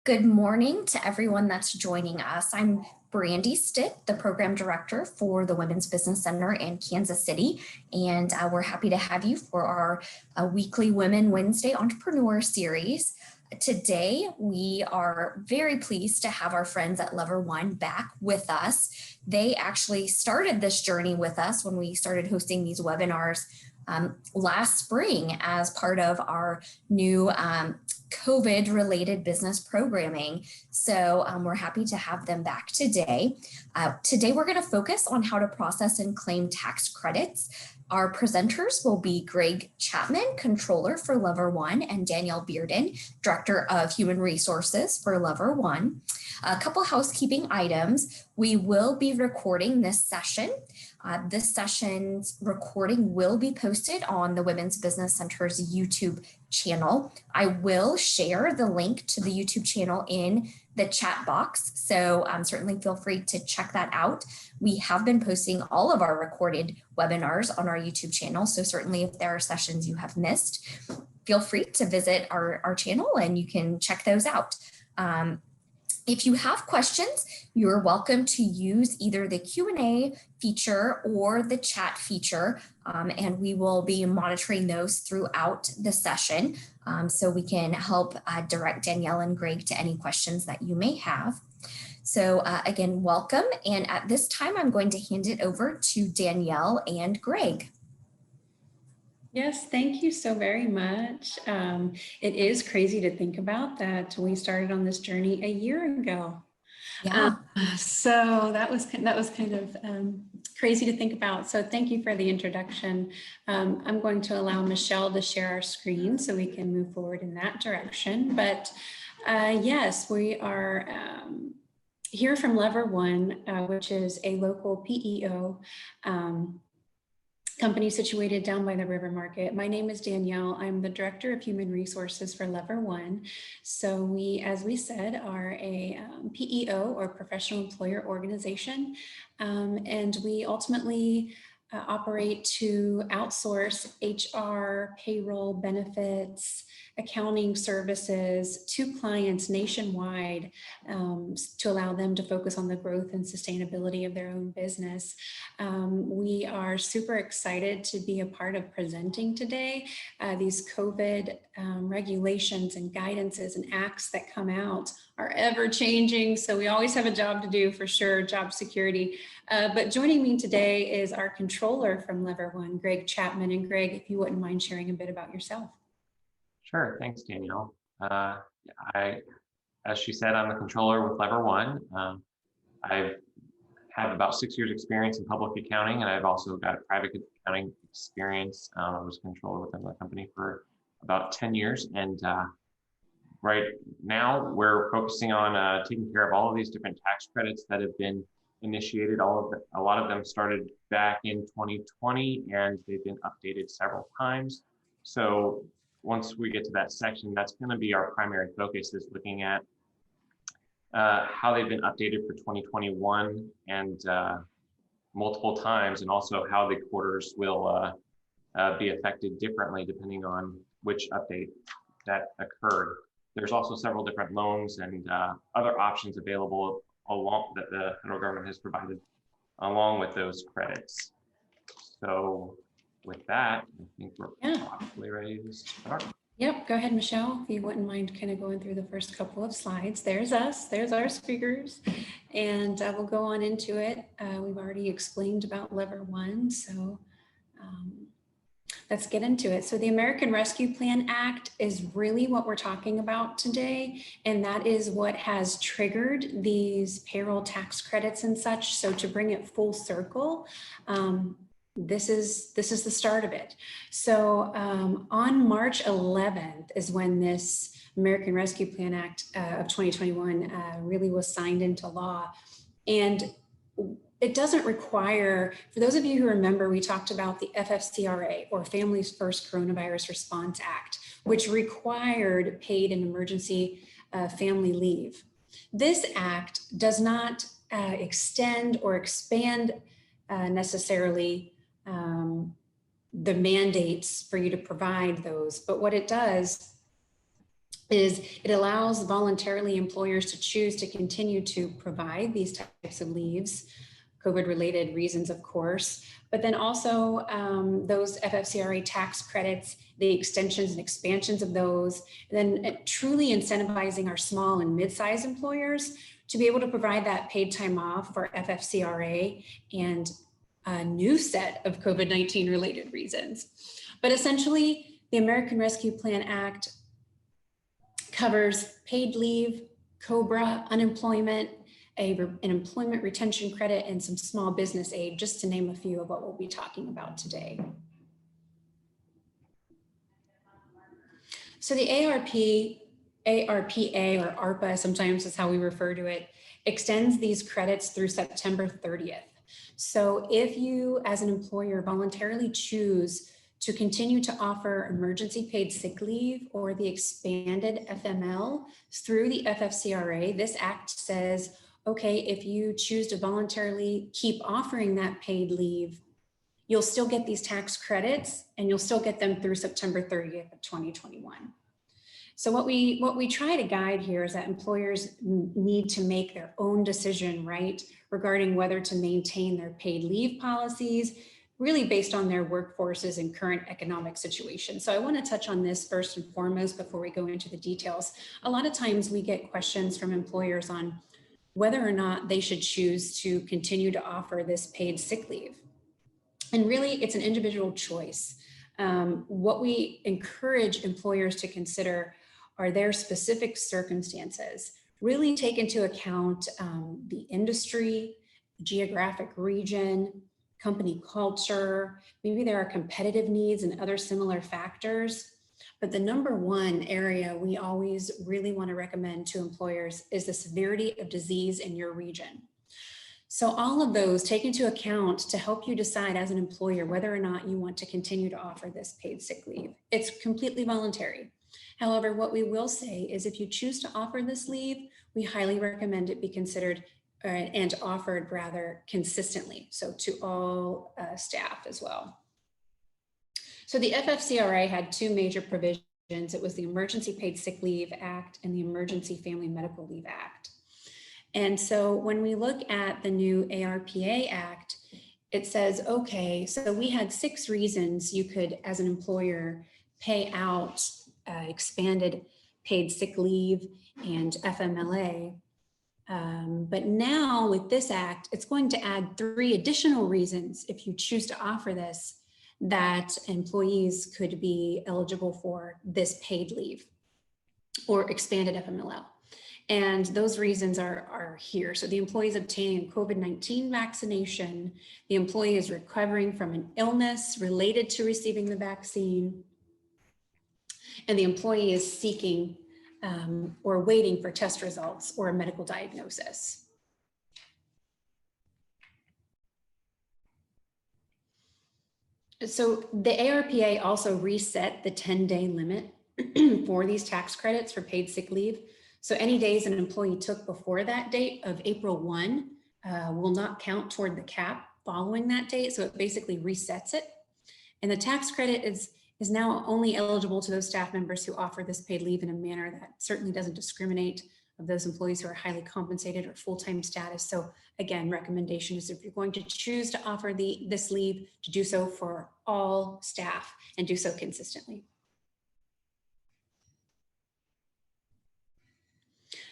Good morning to everyone that's joining us. I'm Brandy Stitt, the program director for the Women's Business Center in Kansas City, and we're happy to have you for our weekly Women Wednesday Entrepreneur Series. Today, we are very pleased to have our friends at Lever One back with us. They actually started this journey with us when we started hosting these webinars last spring as part of our new COVID-related business programming. So we're happy to have them back today. Today, we're going to focus on how to process and claim tax credits. Our presenters will be Greg Chapman, Controller for Lever One, and Danielle Bearden, Director of Human Resources for Lever One. A couple housekeeping items. We will be recording this session. This session's recording will be posted on the Women's Business Center's YouTube channel. I will share the link to the YouTube channel in the chat box, so certainly feel free to check that out. We have been posting all of our recorded webinars on our YouTube channel, so certainly if there are sessions you have missed, feel free to visit our channel and you can check those out. If you have questions, you're welcome to use either the Q&A feature or the chat feature, and we will be monitoring those throughout the session so we can help direct Danielle and Greg to any questions that you may have. So again, welcome. And at this time, I'm going to hand it over to Danielle and Greg. Yes, thank you so very much. It is crazy to think about that we started on this journey a year ago. Yeah. So that was kind of crazy to think about. So thank you for the introduction. I'm going to allow Michelle to share our screen so we can move forward in that direction. But yes, we are here from Lever One, which is a local PEO company situated down by the River Market. My name is Danielle. I'm the Director of Human Resources for Lever One. So we, as we said, are a PEO or professional employer organization. And we ultimately operate to outsource HR, payroll, benefits, accounting services to clients nationwide to allow them to focus on the growth and sustainability of their own business. We are super excited to be a part of presenting today. These COVID regulations and guidances and acts that come out are ever changing. So we always have a job to do for sure, job security. But joining me today is our controller from Lever One, Greg Chapman. And Greg, if you wouldn't mind sharing a bit about yourself. Sure, thanks, Danielle. As she said, I'm the controller with Lever One. I've had about 6 years experience in public accounting, and I've also got private accounting experience. I was a controller within the company for about 10 years. And right now we're focusing on taking care of all of these different tax credits that have been initiated. A lot of them started back in 2020, and they've been updated several times. So once we get to that section, that's going to be our primary focus, is looking at how they've been updated for 2021 and multiple times, and also how the quarters will be affected differently depending on which update that occurred. There's also several different loans and other options available along that the federal government has provided along with those credits. So with that, I think we're probably ready to start. Yep, go ahead, Michelle, if you wouldn't mind kind of going through the first couple of slides. There's us, there's our speakers, and we'll go on into it. We've already explained about Lever One, so let's get into it. So the American Rescue Plan Act is really what we're talking about today, and that is what has triggered these payroll tax credits and such. So to bring it full circle, this is the start of it. So on March 11th is when this American Rescue Plan Act of 2021 really was signed into law. And it doesn't require, for those of you who remember, we talked about the FFCRA, or Families First Coronavirus Response Act, which required paid and emergency family leave. This act does not extend or expand necessarily the mandates for you to provide those, but what it does is it allows voluntarily employers to choose to continue to provide these types of leaves, COVID-related reasons, of course, but then also those FFCRA tax credits, the extensions and expansions of those, and then truly incentivizing our small and mid-sized employers to be able to provide that paid time off for FFCRA and a new set of COVID-19 related reasons. But essentially, the American Rescue Plan Act covers paid leave, COBRA, unemployment, an employment retention credit, and some small business aid, just to name a few of what we'll be talking about today. So the ARPA or ARPA, sometimes is how we refer to it, extends these credits through September 30th. So if you as an employer voluntarily choose to continue to offer emergency paid sick leave or the expanded FML through the FFCRA, this act says, okay, if you choose to voluntarily keep offering that paid leave, you'll still get these tax credits and you'll still get them through September 30th of 2021. So what we try to guide here is that employers need to make their own decision, right, regarding whether to maintain their paid leave policies, really based on their workforces and current economic situation. So I want to touch on this first and foremost before we go into the details. A lot of times we get questions from employers on whether or not they should choose to continue to offer this paid sick leave. And really, it's an individual choice. What we encourage employers to consider are their specific circumstances. Really take into account the industry, geographic region, company culture, maybe there are competitive needs and other similar factors. But the number one area we always really want to recommend to employers is the severity of disease in your region. So all of those take into account to help you decide as an employer whether or not you want to continue to offer this paid sick leave. It's completely voluntary. However, what we will say is if you choose to offer this leave, we highly recommend it be considered and offered rather consistently, so to all staff as well. So the FFCRA had two major provisions. It was the Emergency Paid Sick Leave Act and the Emergency Family Medical Leave Act. And so when we look at the new ARPA Act, it says, okay, so we had 6 reasons you could, as an employer, pay out expanded paid sick leave and FMLA. But now with this act, it's going to add 3 additional reasons if you choose to offer this, that employees could be eligible for this paid leave or expanded FMLA. And those reasons are here. So the employee is obtaining a COVID-19 vaccination, the employee is recovering from an illness related to receiving the vaccine, and the employee is seeking or waiting for test results or a medical diagnosis. So the ARPA also reset the 10-day limit for these tax credits for paid sick leave. So any days an employee took before that date of April 1 will not count toward the cap following that date. So it basically resets it. And the tax credit is now only eligible to those staff members who offer this paid leave in a manner that certainly doesn't discriminate of those employees who are highly compensated or full-time status. So again, recommendation is if you're going to choose to offer this leave, to do so for all staff and do so consistently.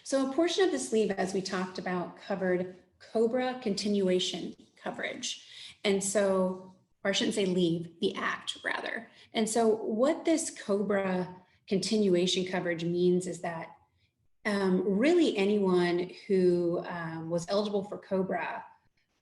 So a portion of this leave, as we talked about, covered COBRA continuation coverage. And so, or I shouldn't say leave, the act rather. And so what this COBRA continuation coverage means is that really anyone who was eligible for COBRA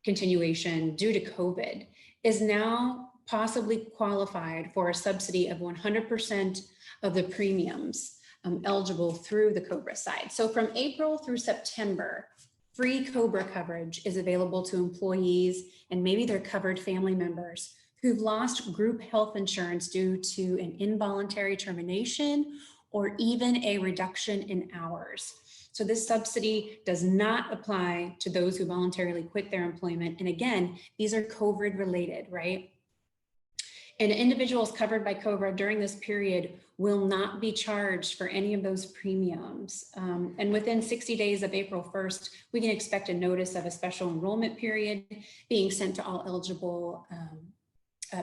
continuation due to COVID is now possibly qualified for a subsidy of 100% of the premiums eligible through the COBRA side. So from April through September, free COBRA coverage is available to employees and maybe their covered family members who've lost group health insurance due to an involuntary termination or even a reduction in hours. So this subsidy does not apply to those who voluntarily quit their employment. And again, these are COVID related, right? And individuals covered by COBRA during this period will not be charged for any of those premiums. And within 60 days of April 1st, we can expect a notice of a special enrollment period being sent to all eligible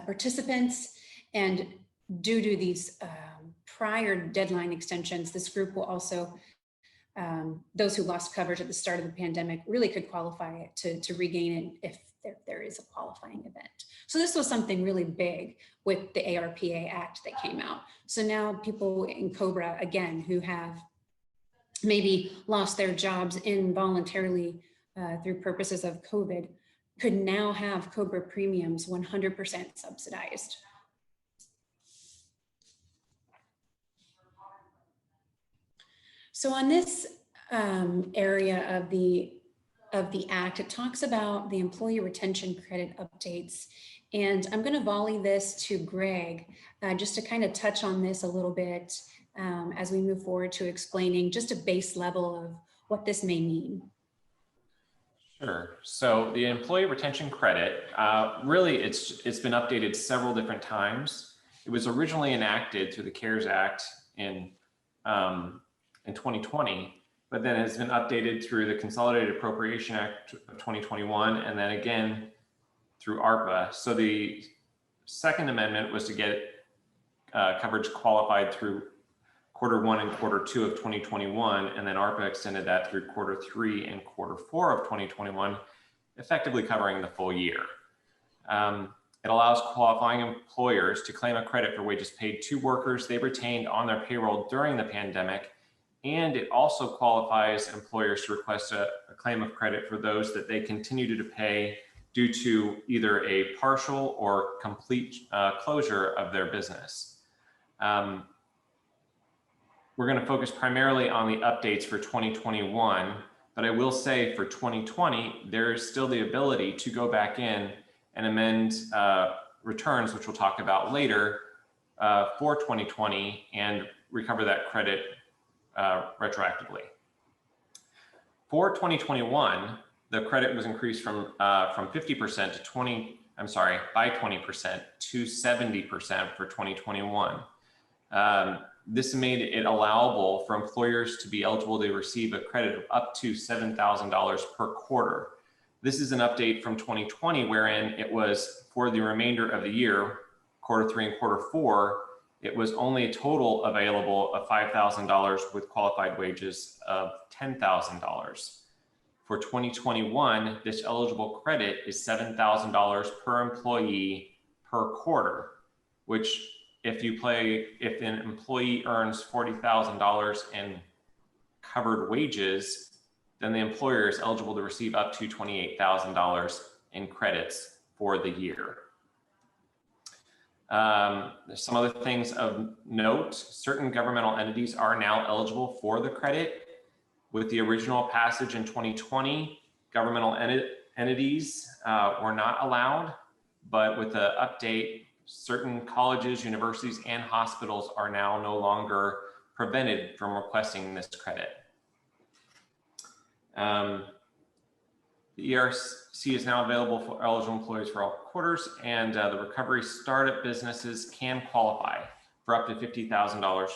participants. And due to these prior deadline extensions, this group will also, those who lost coverage at the start of the pandemic really could qualify to regain it if there is a qualifying event. So this was something really big with the ARPA Act that came out. So now people in COBRA, again, who have maybe lost their jobs involuntarily through purposes of COVID, could now have COBRA premiums 100% subsidized. So on this area of the Act, it talks about the employee retention credit updates. And I'm going to volley this to Greg just to kind of touch on this a little bit as we move forward to explaining just a base level of what this may mean. Sure. So the employee retention credit, really it's been updated several different times. It was originally enacted through the CARES Act in 2020, but then has been updated through the Consolidated Appropriation Act of 2021, and then again through ARPA. So the second amendment was to get coverage qualified through Q1 and Q2 of 2021, and then ARPA extended that through Q3 and Q4 of 2021, effectively covering the full year. It allows qualifying employers to claim a credit for wages paid to workers they retained on their payroll during the pandemic, and it also qualifies employers to request a claim of credit for those that they continue to pay due to either a partial or complete closure of their business. We're going to focus primarily on the updates for 2021, but I will say for 2020, there is still the ability to go back in and amend returns, which we'll talk about later, for 2020 and recover that credit retroactively. For 2021, the credit was increased from 50% to by 20% to 70% for 2021. This made it allowable for employers to be eligible to receive a credit of up to $7,000 per quarter. This is an update from 2020, wherein it was for the remainder of the year, Q3 and Q4, it was only a total available of $5,000 with qualified wages of $10,000. For 2021, this eligible credit is $7,000 per employee per quarter, which if an employee earns $40,000 in covered wages, then the employer is eligible to receive up to $28,000 in credits for the year. There's some other things of note. Certain governmental entities are now eligible for the credit. With the original passage in 2020, governmental entities were not allowed, but with the update, certain colleges, universities, and hospitals are now no longer prevented from requesting this credit. The ERC is now available for eligible employees for all quarters, and the recovery startup businesses can qualify for up to $50,000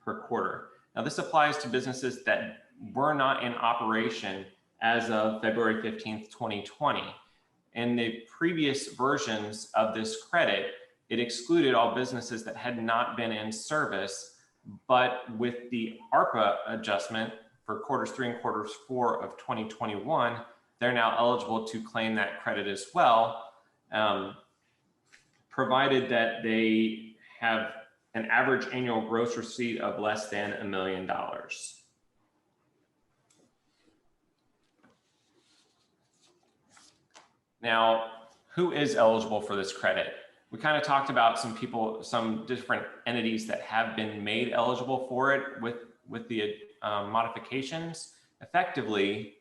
per quarter. Now, this applies to businesses that were not in operation as of February 15th, 2020. In the previous versions of this credit, it excluded all businesses that had not been in service, but with the ARPA adjustment for Q3 and Q4 of 2021, they're now eligible to claim that credit as well, provided that they have an average annual gross receipt of less than $1 million. Now, who is eligible for this credit? We kind of talked about some different entities that have been made eligible for it with the modifications. Effectively,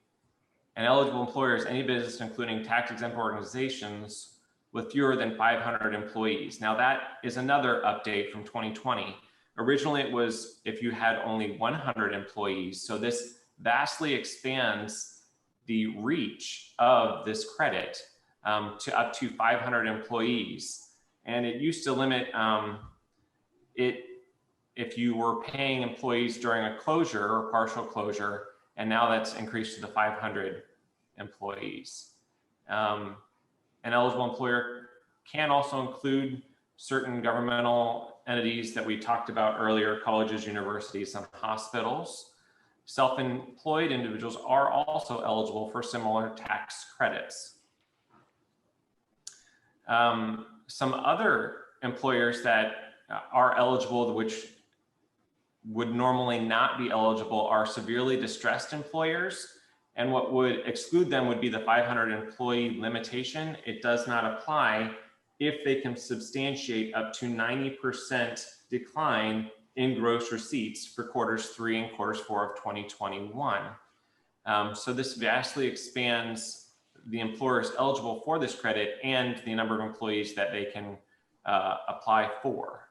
an eligible employer is any business, including tax-exempt organizations with fewer than 500 employees. Now, that is another update from 2020. Originally, it was if you had only 100 employees. So this vastly expands the reach of this credit to up to 500 employees. And it used to limit it if you were paying employees during a closure or partial closure, and now that's increased to the 500 employees. An eligible employer can also include certain governmental entities that we talked about earlier, colleges, universities, and hospitals. Self-employed individuals are also eligible for similar tax credits. Some other employers that are eligible, which would normally not be eligible, are severely distressed employers. And what would exclude them would be the 500 employee limitation. It does not apply if they can substantiate up to 90% decline in gross receipts for quarters 3 and quarters 4 of 2021. So this vastly expands the employers eligible for this credit and the number of employees that they can apply for.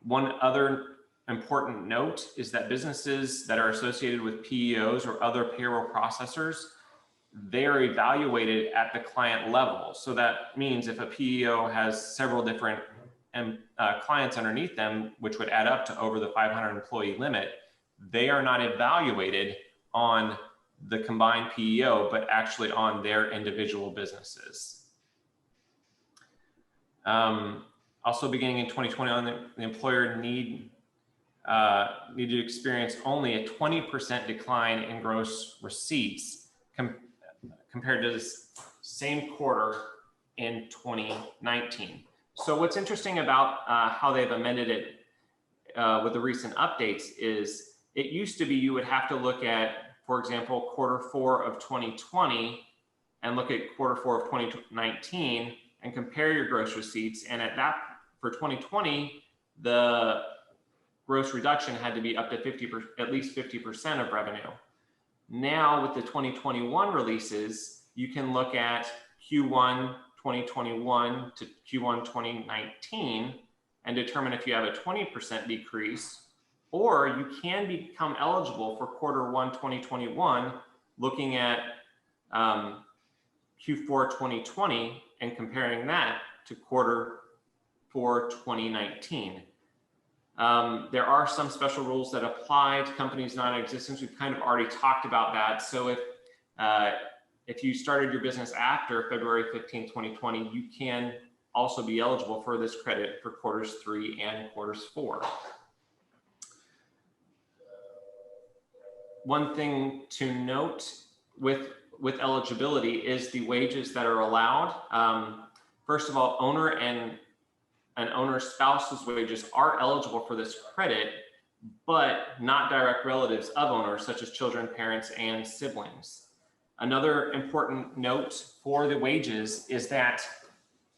One other important note is that businesses that are associated with PEOs or other payroll processors, they are evaluated at the client level. So that means if a PEO has several different clients underneath them, which would add up to over the 500 employee limit, they are not evaluated on the combined PEO, but actually on their individual businesses. Also beginning in 2021, the employer needed to experience only a 20% decline in gross receipts compared to the same quarter in 2019. So what's interesting about how they've amended it with the recent updates is it used to be you would have to look at, for example, quarter 4 of 2020 and look at quarter 4 of 2019 and compare your gross receipts. And at that, for 2020, the gross reduction had to be up to at least 50% of revenue. Now with the 2021 releases, you can look at Q1 2021 to Q1 2019 and determine if you have a 20% decrease, or you can become eligible for quarter 1 2021 looking at Q4 2020 and comparing that to quarter 4 2019. There are some special rules that apply to companies non-existent. We've kind of already talked about that. So if you started your business after February 15, 2020, you can also be eligible for this credit for quarters 3 and quarters 4. One thing to note with eligibility is the wages that are allowed. First of all, owner and an owner's spouse's wages are eligible for this credit, but not direct relatives of owners, such as children, parents, and siblings. Another important note for the wages is that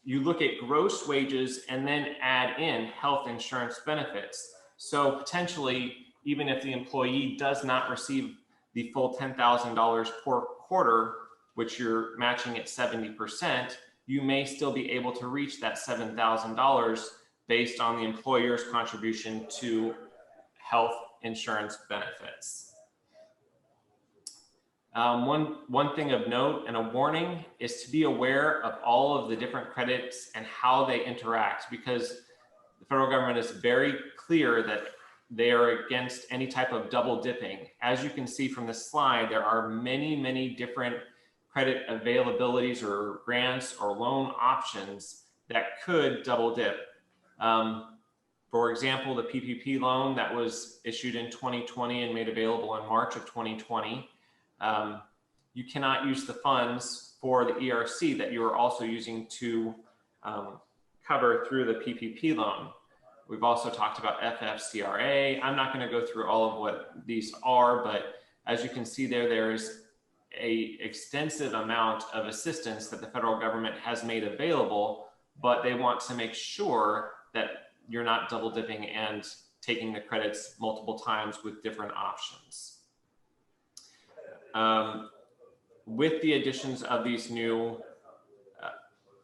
you look at gross wages and then add in health insurance benefits. So potentially, even if the employee does not receive the full $10,000 per quarter, which you're matching at 70%, you may still be able to reach that $7,000 based on the employer's contribution to health insurance benefits. One thing of note and a warning is to be aware of all of the different credits and how they interact, because the federal government is very clear that they are against any type of double dipping. As you can see from this slide, there are many, many different credit availabilities or grants or loan options that could double dip. For example, the PPP loan that was issued in 2020 and made available in March of 2020, you cannot use the funds for the ERC that you are also using to cover through the PPP loan. We've also talked about FFCRA. I'm not going to go through all of what these are, but as you can see there's an extensive amount of assistance that the federal government has made available, but they want to make sure that you're not double dipping and taking the credits multiple times with different options. With the additions of these new,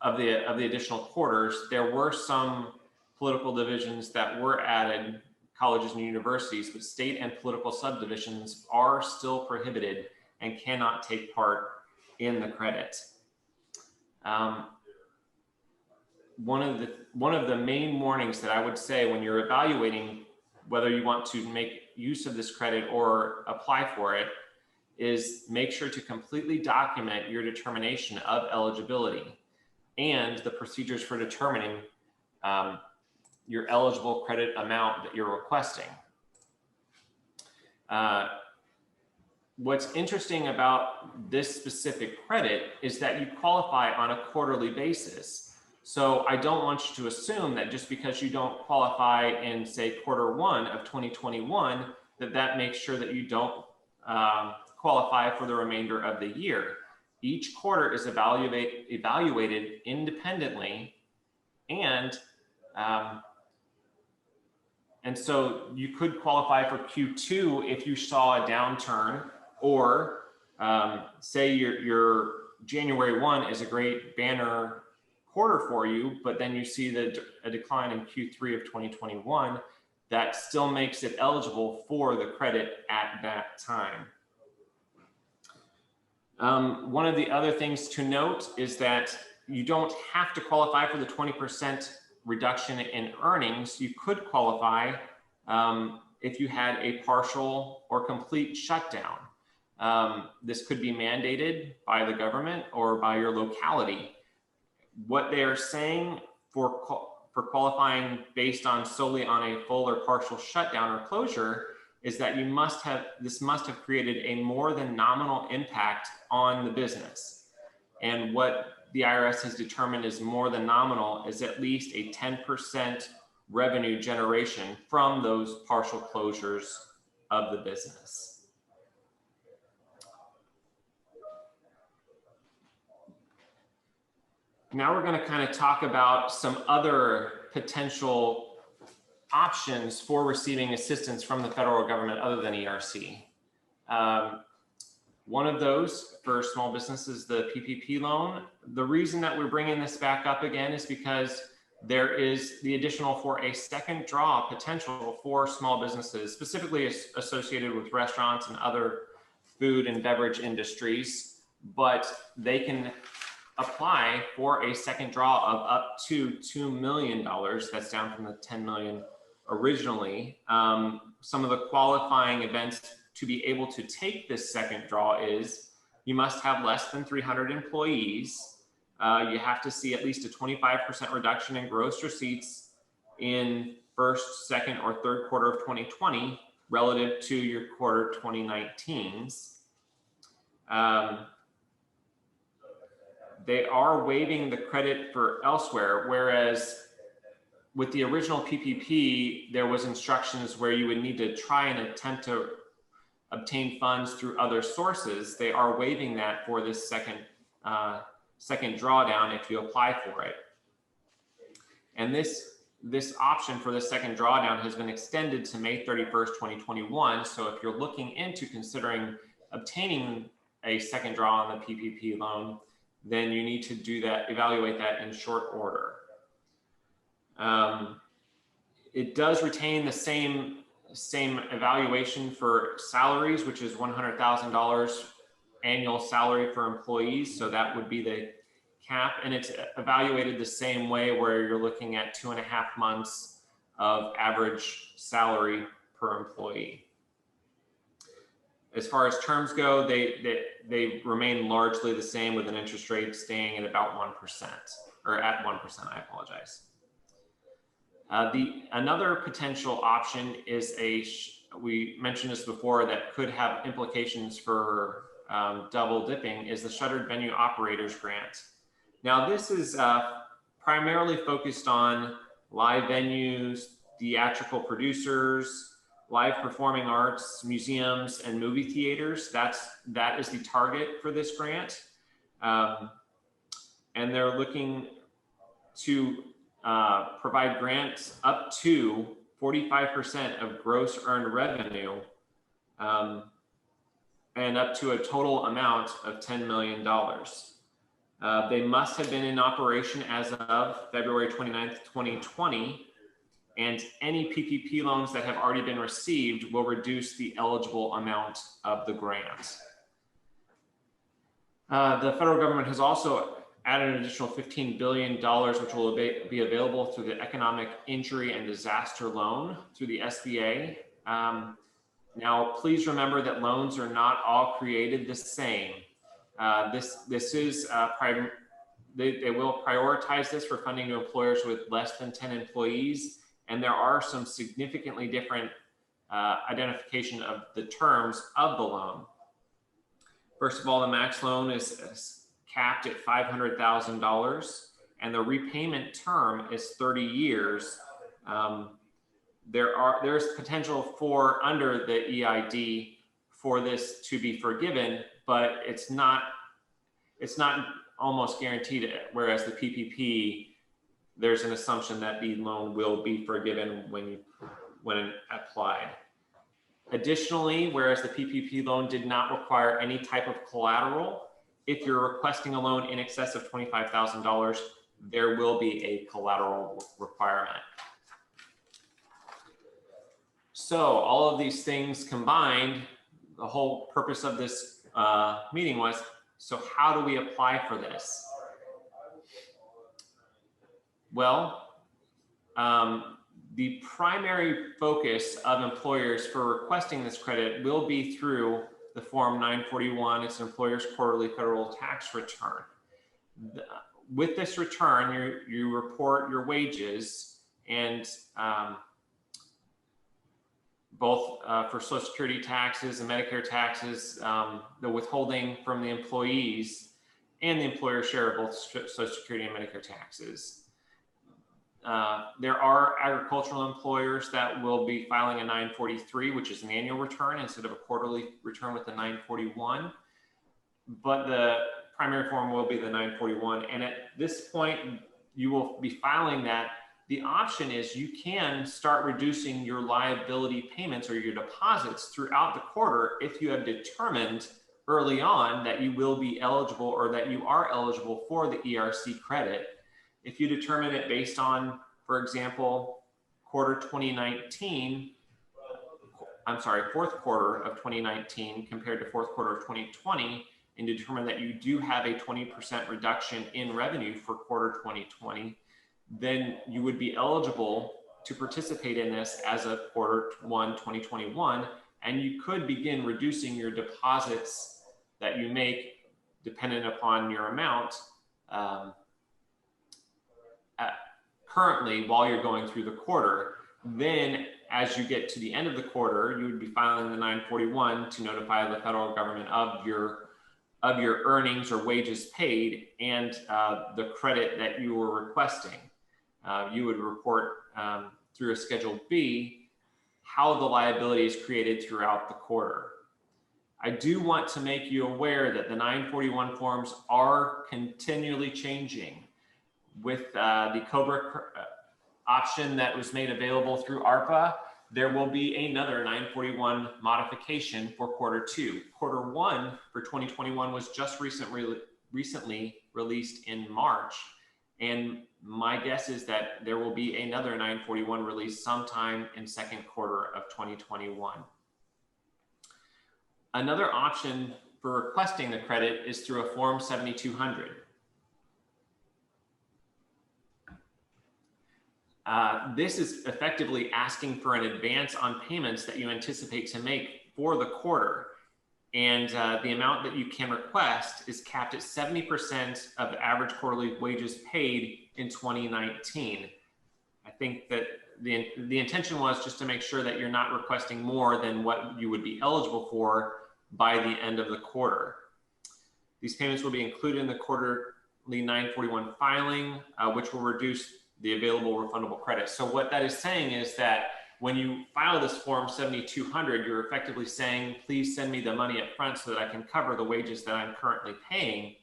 of the additional quarters, there were some political divisions that were added, colleges and universities, but state and political subdivisions are still prohibited and cannot take part in the credit. One of the main warnings that I would say when you're evaluating whether you want to make use of this credit or apply for it, is make sure to completely document your determination of eligibility and the procedures for determining your eligible credit amount that you're requesting. What's interesting about this specific credit is that you qualify on a quarterly basis. So I don't want you to assume that just because you don't qualify in, say, Q1 of 2021, that makes sure that you don't qualify for the remainder of the year. Each quarter is evaluated independently, and so you could qualify for Q2 if you saw a downturn, or say your January 1 is a great banner quarter for you, but then you see a decline in Q3 of 2021, that still makes it eligible for the credit at that time. One of the other things to note is that you don't have to qualify for the 20% reduction in earnings. You could qualify if you had a partial or complete shutdown. This could be mandated by the government or by your locality. What they are saying for qualifying based on solely on a full or partial shutdown or closure is that this must have created a more than nominal impact on the business. And what the IRS has determined is more than nominal is at least a 10% revenue generation from those partial closures of the business. Now we're going to kind of talk about some other potential options for receiving assistance from the federal government other than ERC. One of those for small businesses is the PPP loan. The reason that we're bringing this back up again is because there is the additional for a second draw potential for small businesses, specifically associated with restaurants and other food and beverage industries, but they can apply for a second draw of up to $2 million. That's down from the $10 million originally. Some of the qualifying events to be able to take this second draw is you must have less than 300 employees. You have to see at least a 25% reduction in gross receipts in first, second, or third quarter of 2020 relative to your quarter 2019's. They are waiving the credit for elsewhere, whereas with the original PPP, there was instructions where you would need to try and attempt to obtain funds through other sources. They are waiving that for this second drawdown if you apply for it. And this option for the second drawdown has been extended to May 31st, 2021. So if you're looking into considering obtaining a second draw on the PPP loan, then you need to do that, evaluate that in short order. It does retain the same evaluation for salaries, which is $100,000 annual salary for employees. So that would be the cap, and it's evaluated the same way where you're looking at 2.5 months of average salary per employee. As far as terms go, they remain largely the same, with an interest rate staying at about 1%, or at 1%, I apologize. Another potential option is we mentioned this before, that could have implications for double dipping, is the Shuttered Venue Operators Grant. Now this is primarily focused on live venues, theatrical producers, live performing arts, museums, and movie theaters. That is the target for this grant. And they're looking to provide grants up to 45% of gross earned revenue, and up to a total amount of $10 million. They must have been in operation as of February 29th, 2020. And any PPP loans that have already been received will reduce the eligible amount of the grant. The federal government has also add an additional $15 billion, which will be available through the Economic Injury and Disaster Loan through the SBA. Now, please remember that loans are not all created the same. This is they will prioritize this for funding to employers with less than 10 employees, and there are some significantly different identification of the terms of the loan. First of all, the max loan is capped at $500,000, and the repayment term is 30 years. There's potential for under the EID for this to be forgiven, but it's not almost guaranteed. Whereas the PPP, there's an assumption that the loan will be forgiven when applied. Additionally, whereas the PPP loan did not require any type of collateral, if you're requesting a loan in excess of $25,000, there will be a collateral requirement. So all of these things combined, the whole purpose of this meeting was, so how do we apply for this? Well, the primary focus of employers for requesting this credit will be through the Form 941. It's an employer's quarterly federal tax return. With this return, you report your wages, and both for Social Security taxes and Medicare taxes, the withholding from the employees, and the employer's share of both Social Security and Medicare taxes. There are agricultural employers that will be filing a 943, which is an annual return instead of a quarterly return with the 941. But the primary form will be the 941. And at this point, you will be filing that. The option is you can start reducing your liability payments or your deposits throughout the quarter if you have determined early on that you will be eligible or that you are eligible for the ERC credit. If you determine it based on, for example, fourth quarter of 2019 compared to fourth quarter of 2020, and determine that you do have a 20% reduction in revenue for quarter 2020, then you would be eligible to participate in this as of quarter 1, 2021, and you could begin reducing your deposits that you make dependent upon your amount currently while you're going through the quarter. Then as you get to the end of the quarter, you would be filing the 941 to notify the federal government of your earnings or wages paid and the credit that you were requesting. You would report through a Schedule B how the liability is created throughout the quarter. I do want to make you aware that the 941 forms are continually changing. With the COBRA option that was made available through ARPA, there will be another 941 modification for quarter 2. Quarter 1 for 2021 was just recently released in March. And my guess is that there will be another 941 released sometime in second quarter of 2021. Another option for requesting the credit is through a Form 7200. This is effectively asking for an advance on payments that you anticipate to make for the quarter. And the amount that you can request is capped at 70% of the average quarterly wages paid in 2019. I think that the intention was just to make sure that you're not requesting more than what you would be eligible for by the end of the quarter. These payments will be included in the quarterly 941 filing, which will reduce the available refundable credit. So what that is saying is that when you file this Form 7200, you're effectively saying, please send me the money up front so that I can cover the wages that I'm currently paying.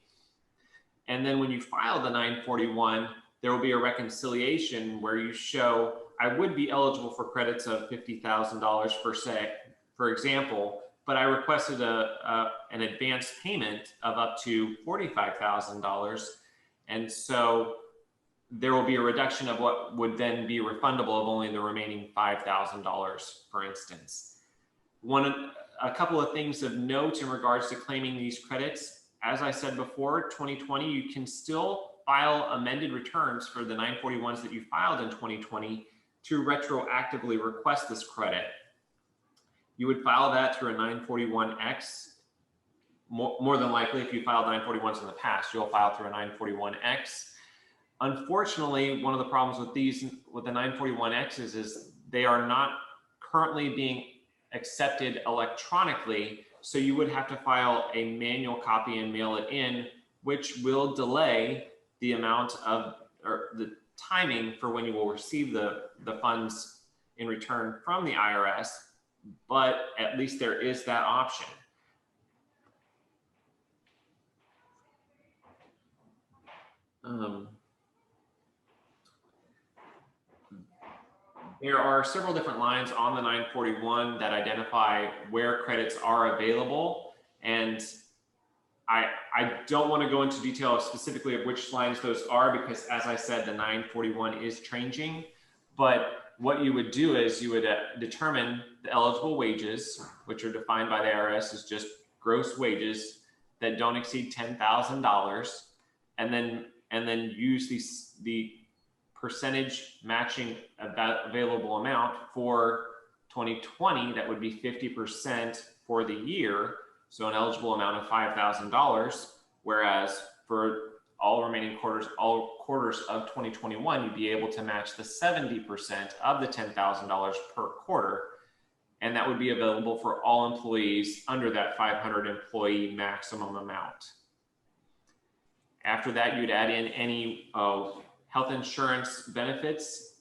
And then when you file the 941, there will be a reconciliation where you show, I would be eligible for credits of $50,000 for example, but I requested an advance payment of up to $45,000. And so there will be a reduction of what would then be refundable of only the remaining $5,000, for instance. A couple of things of note in regards to claiming these credits. as I said before, 2020, you can still file amended returns for the 941s that you filed in 2020 to retroactively request this credit. You would file that through a 941X. More than likely, if you filed 941s in the past, you'll file through a 941X. Unfortunately, one of the problems with the 941Xs is they are not currently being accepted electronically. So you would have to file a manual copy and mail it in, which will delay the amount of, or the timing for when you will receive the funds in return from the IRS, but at least there is that option. There are several different lines on the 941 that identify where credits are available. And I don't want to go into detail specifically of which lines those are, because as I said, the 941 is changing. But what you would do is you would determine the eligible wages, which are defined by the IRS as just gross wages that don't exceed $10,000, and then use the percentage matching available amount for 2020. That would be 50% for the year, so an eligible amount of $5,000. Whereas for all remaining quarters, all quarters of 2021, you'd be able to match the 70% of the $10,000 per quarter, and that would be available for all employees under that 500 employee maximum amount. After that, you'd add in any health insurance benefits,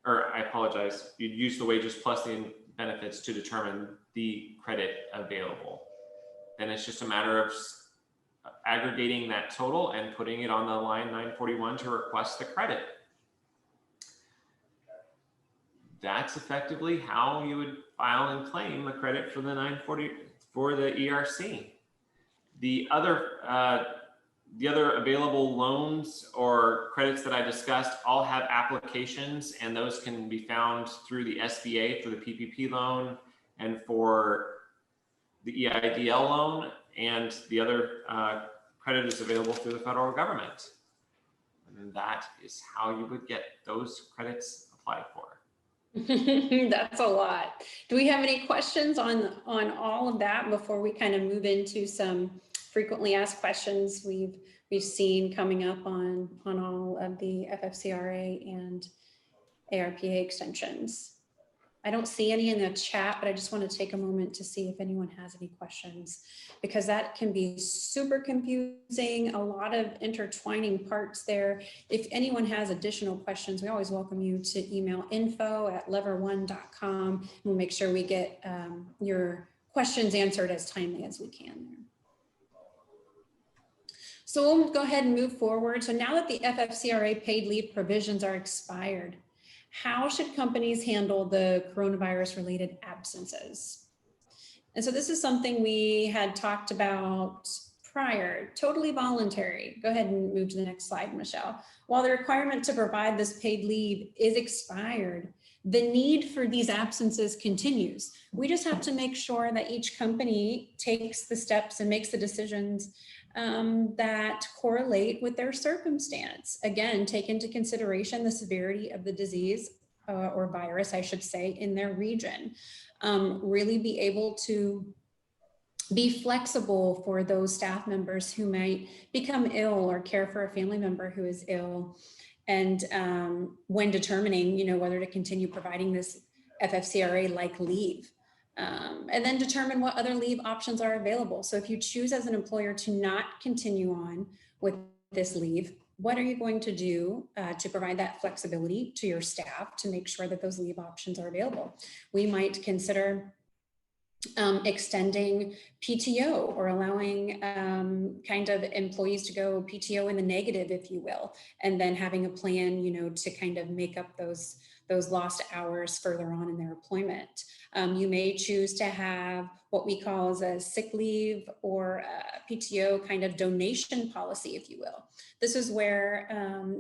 or I apologize, you'd use the wages plus the benefits to determine the credit available. Then it's just a matter of aggregating that total and putting it on the line 941 to request the credit. That's effectively how you would file and claim a credit for the 940 for the ERC. The other available loans or credits that I discussed all have applications, and those can be found through the SBA for the PPP loan and for the EIDL loan, and the other credit is available through the federal government. And that is how you would get those credits applied for. That's a lot. Do we have any questions on all of that before we kind of move into some frequently asked questions we've seen coming up on all of the FFCRA and ARPA extensions? I don't see any in the chat, but I just want to take a moment to see if anyone has any questions, because that can be super confusing, a lot of intertwining parts there. If anyone has additional questions, we always welcome you to email info@lever1.com. We'll make sure we get your questions answered as timely as we can there. So we'll go ahead and move forward. So now that the FFCRA paid leave provisions are expired, how should companies handle the coronavirus related absences? And so this is something we had talked about prior, totally voluntary. Go ahead and move to the next slide, Michelle. While the requirement to provide this paid leave is expired, the need for these absences continues. We just have to make sure that each company takes the steps and makes the decisions that correlate with their circumstance. Again, take into consideration the severity of the disease or virus, I should say, in their region. Really be able to be flexible for those staff members who might become ill or care for a family member who is ill. And when determining, whether to continue providing this FFCRA-like leave. And then determine what other leave options are available. So if you choose as an employer to not continue on with this leave, what are you going to do to provide that flexibility to your staff to make sure that those leave options are available? We might consider extending PTO or allowing kind of employees to go PTO in the negative, if you will, and then having a plan, to kind of make up those lost hours further on in their employment. You may choose to have what we call as a sick leave or a PTO kind of donation policy, if you will. This is where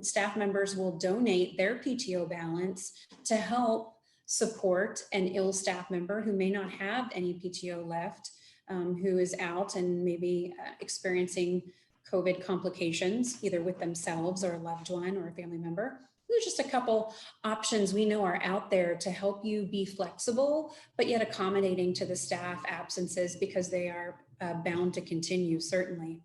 staff members will donate their PTO balance to help support an ill staff member who may not have any PTO left who is out and maybe experiencing COVID complications, either with themselves or a loved one or a family member. There's just a couple options we know are out there to help you be flexible, but yet accommodating to the staff absences because they are bound to continue, certainly.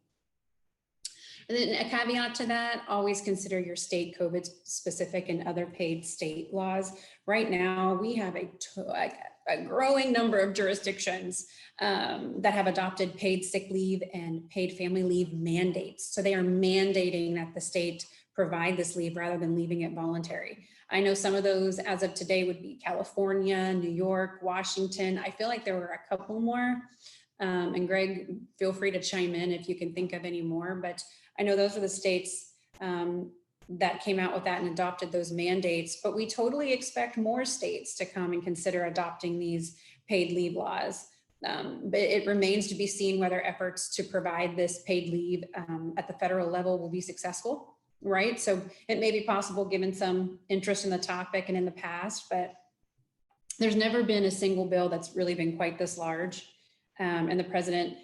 And then a caveat to that, always consider your state COVID specific and other paid state laws. Right now, we have a growing number of jurisdictions that have adopted paid sick leave and paid family leave mandates. So they are mandating that the state provide this leave rather than leaving it voluntary. I know some of those as of today would be California, New York, Washington. I feel like there were a couple more. And Greg, feel free to chime in if you can think of any more, but I know those are the states that came out with that and adopted those mandates, but we totally expect more states to come and consider adopting these paid leave laws. But it remains to be seen whether efforts to provide this paid leave at the federal level will be successful, right? So it may be possible given some interest in the topic and in the past, but there's never been a single bill that's really been quite this large. And the president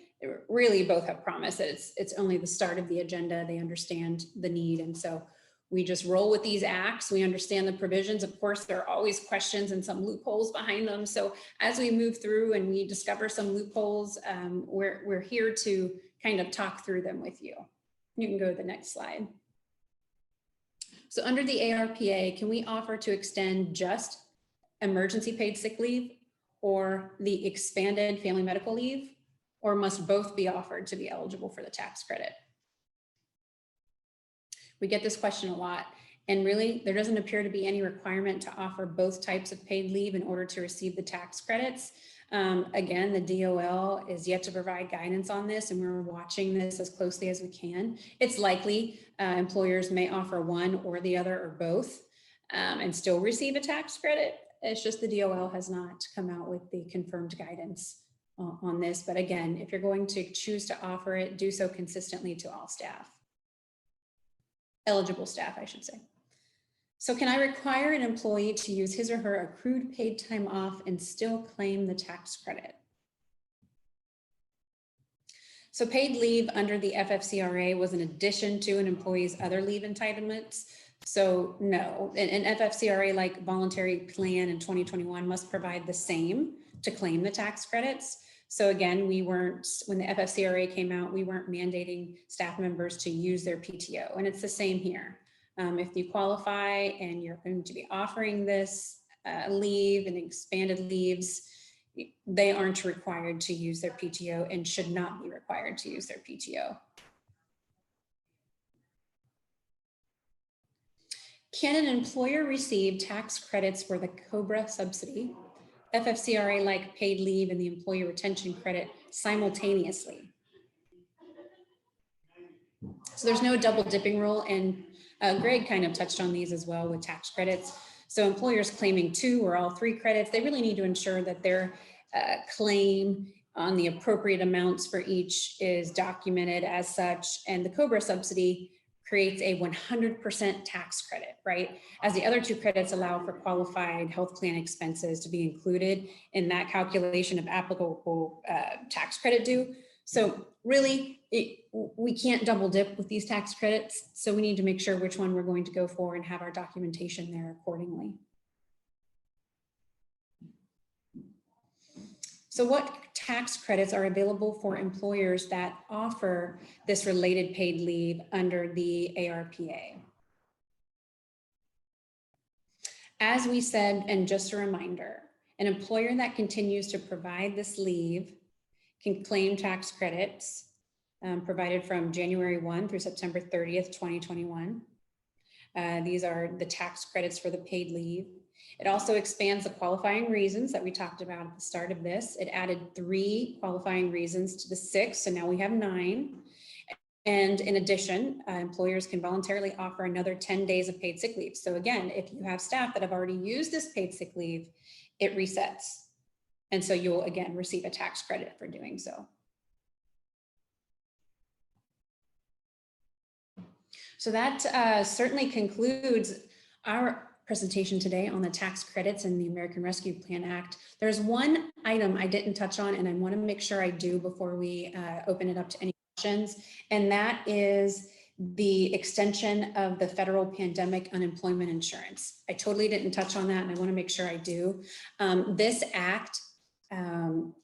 really both have promised that it's only the start of the agenda. They understand the need. And so we just roll with these acts. We understand the provisions. Of course, there are always questions and some loopholes behind them. So as we move through and we discover some loopholes, we're here to kind of talk through them with you. You can go to the next slide. So under the ARPA, can we offer to extend just emergency paid sick leave or the expanded family medical leave, or must both be offered to be eligible for the tax credit? We get this question a lot, and really there doesn't appear to be any requirement to offer both types of paid leave in order to receive the tax credits. Again, the DOL is yet to provide guidance on this, and we're watching this as closely as we can. It's likely employers may offer one or the other or both and still receive a tax credit. It's just the DOL has not come out with the confirmed guidance on this. But again, if you're going to choose to offer it, do so consistently to all staff. Eligible staff, I should say. So can I require an employee to use his or her accrued paid time off and still claim the tax credit? So paid leave under the FFCRA was an addition to an employee's other leave entitlements. So no, an FFCRA like voluntary plan in 2021 must provide the same to claim the tax credits. So again, we weren't, when the FFCRA came out, we weren't mandating staff members to use their PTO, and it's the same here. If you qualify and you're going to be offering this leave and expanded leaves, they aren't required to use their PTO and should not be required to use their PTO. Can an employer receive tax credits for the COBRA subsidy, FFCRA-like paid leave, and the employee retention credit simultaneously? So there's no double dipping rule, and Greg kind of touched on these as well with tax credits. So employers claiming 2 or all 3 credits, they really need to ensure that their claim on the appropriate amounts for each is documented as such, and the COBRA subsidy creates a 100% tax credit, right? As the other 2 credits allow for qualified health plan expenses to be included in that calculation of applicable tax credit due. So really, we can't double dip with these tax credits. So we need to make sure which one we're going to go for and have our documentation there accordingly. So what tax credits are available for employers that offer this related paid leave under the ARPA? As we said, and just a reminder, an employer that continues to provide this leave can claim tax credits provided from January 1 through September 30th, 2021. These are the tax credits for the paid leave. It also expands the qualifying reasons that we talked about at the start of this. It added 3 qualifying reasons to the 6, so now we have 9. And in addition, employers can voluntarily offer another 10 days of paid sick leave. So again, if you have staff that have already used this paid sick leave, it resets. And so you'll again receive a tax credit for doing so. So that certainly concludes our presentation today on the tax credits in the American Rescue Plan Act. There's one item I didn't touch on, and I want to make sure I do before we open it up to any questions, and that is the extension of the federal pandemic unemployment insurance. I totally didn't touch on that, and I want to make sure I do. This act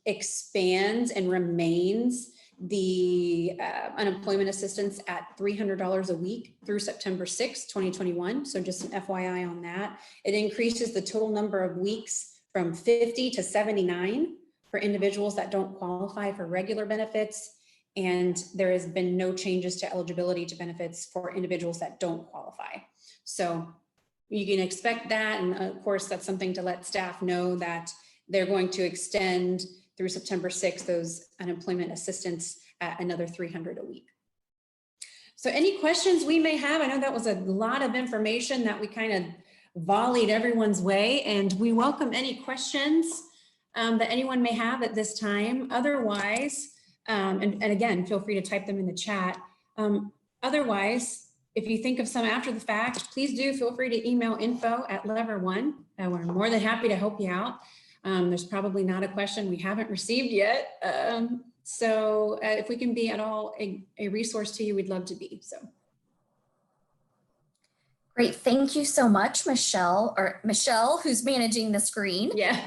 expands and remains the unemployment assistance at $300 a week through September 6, 2021. So just an FYI on that. It increases the total number of weeks from 50 to 79 for individuals that don't qualify for regular benefits. And there has been no changes to eligibility to benefits for individuals that don't qualify. So you can expect that. And of course, that's something to let staff know that they're going to extend through September 6th, those unemployment assistance at another $300 a week. So any questions we may have? I know that was a lot of information that we kind of volleyed everyone's way, and we welcome any questions that anyone may have at this time. Otherwise, and again, feel free to type them in the chat. Otherwise, if you think of some after the fact, please do feel free to email info@lever1. We're more than happy to help you out. There's probably not a question we haven't received yet. So if we can be at all a resource to you, we'd love to be. So. Great, thank you so much, Michelle, who's managing the screen. Yeah.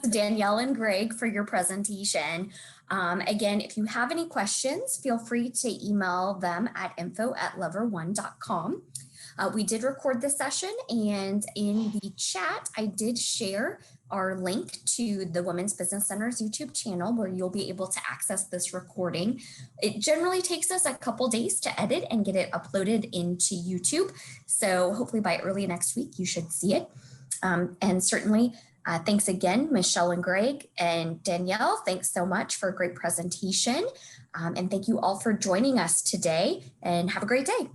Danielle and Greg for your presentation. Again, if you have any questions, feel free to email them at info@lever1.com. We did record this session, and in the chat, I did share our link to the Women's Business Center's YouTube channel where you'll be able to access this recording. It generally takes us a couple days to edit and get it uploaded into YouTube. So hopefully by early next week, you should see it. And certainly, thanks again, Michelle and Greg and Danielle. Thanks so much for a great presentation. And thank you all for joining us today, and have a great day.